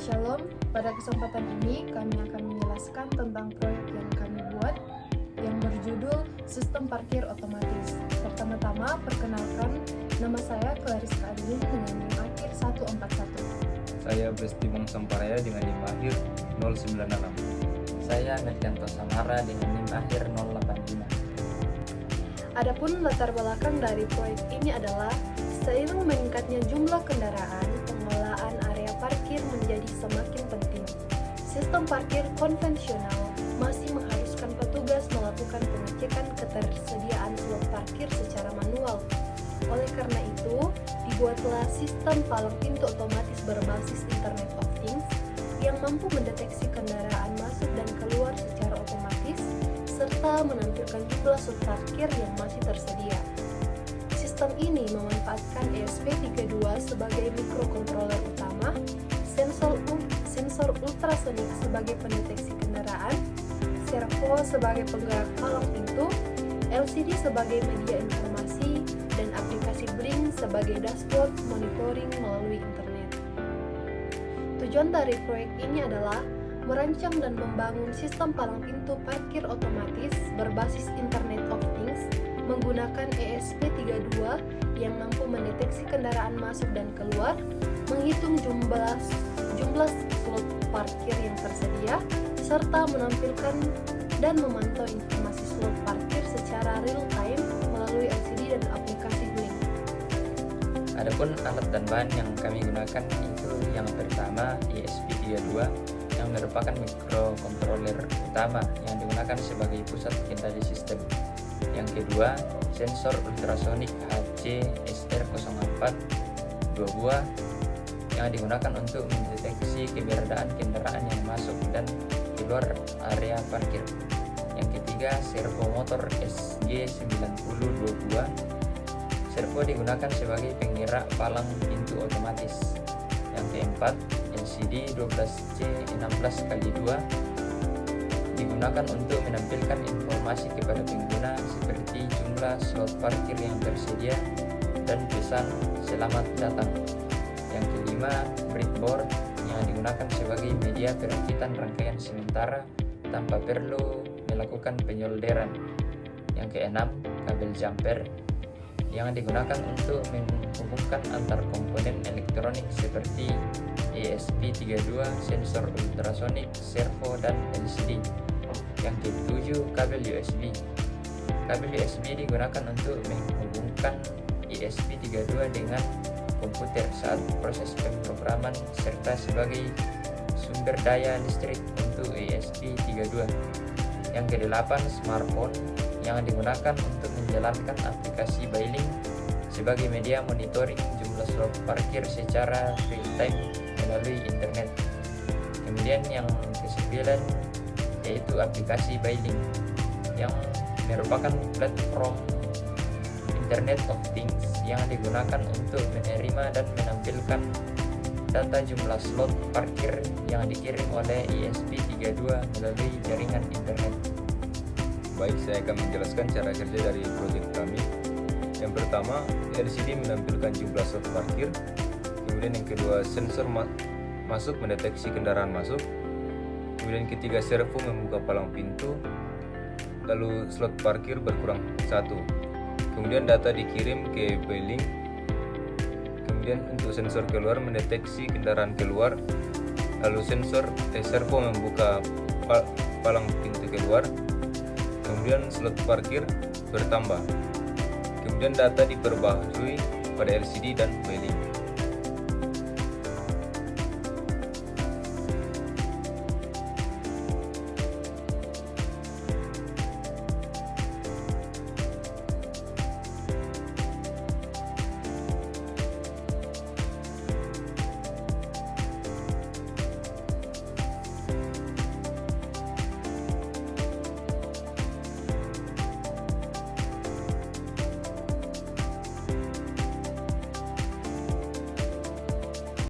Shalom, pada kesempatan ini kami akan menjelaskan tentang proyek yang kami buat yang berjudul Sistem Parkir Otomatis. Pertama-tama, perkenalkan, nama saya Clariska Adilin dengan NIM akhir 141. Saya Bestimong Samparaya dengan NIM akhir 096. Saya Merdianto Samara dengan NIM akhir 085. Adapun latar belakang dari proyek ini adalah seiring meningkatnya jumlah kendaraan, pengelolaan area parkir menjadi semakin penting. Sistem parkir konvensional masih mengharuskan petugas melakukan pengecekan ketersediaan slot parkir secara manual. Oleh karena itu, dibuatlah sistem palang pintu otomatis berbasis Internet of Things yang mampu mendeteksi kendaraan masuk dan keluar secara otomatis serta menampilkan jumlah slot parkir yang masih tersedia. Sistem ini memanfaatkan ESP32 sebagai mikrokontroler utama, sensor ultrasonik sebagai pendeteksi kendaraan, servo sebagai penggerak palang pintu, LCD sebagai media informasi, dan aplikasi Blink sebagai dashboard monitoring melalui internet. Tujuan dari proyek ini adalah merancang dan membangun sistem palang pintu parkir otomatis berbasis Internet of Things menggunakan ESP32 yang mampu mendeteksi kendaraan masuk dan keluar, menghitung jumlah slot parkir yang tersedia, serta menampilkan dan memantau informasi slot parkir secara real time melalui LCD dan aplikasi Blink. Adapun alat dan bahan yang kami gunakan itu yang pertama ESP32 yang merupakan mikrokontroler utama yang digunakan sebagai pusat kendali sistem. Yang kedua, sensor ultrasonik HC-SR04 2 buah yang digunakan untuk mendeteksi keberadaan kendaraan yang masuk dan keluar area parkir. Yang ketiga, servo motor SG90 2 buah. Servo digunakan sebagai penggerak palang pintu otomatis. Yang keempat, LCD 12C16x2 digunakan untuk menampilkan informasi kepada pengguna seperti jumlah slot parkir yang tersedia dan pesan selamat datang. Yang kelima, breadboard yang digunakan sebagai media perakitan rangkaian sementara tanpa perlu melakukan penyolderan. Yang keenam, kabel jumper yang digunakan untuk menghubungkan antar komponen elektronik seperti ESP32, sensor ultrasonik, servo, dan LCD. Yang ketujuh, kabel USB. Kabel USB digunakan untuk menghubungkan ESP32 dengan komputer saat proses pemrograman serta sebagai sumber daya listrik untuk ESP32. Yang kedelapan, smartphone yang digunakan untuk menjalankan aplikasi Bailing sebagai media monitoring jumlah slot parkir secara real time melalui internet. Kemudian yang kesembilan yaitu aplikasi Bailing yang merupakan platform Internet of Things yang digunakan untuk menerima dan menampilkan data jumlah slot parkir yang dikirim oleh ESP32 melalui jaringan internet. Baik, saya akan menjelaskan cara kerja dari proyek kami. Yang pertama, LCD menampilkan jumlah slot parkir. Kemudian yang kedua, sensor masuk mendeteksi kendaraan masuk. Kemudian ketiga, servo membuka palang pintu. Lalu slot parkir berkurang 1. Kemudian data dikirim ke Bailing. Kemudian untuk sensor keluar mendeteksi kendaraan keluar. Lalu servo membuka palang pintu keluar. Kemudian slot parkir bertambah. Kemudian data diperbaharui pada LCD dan Bailing.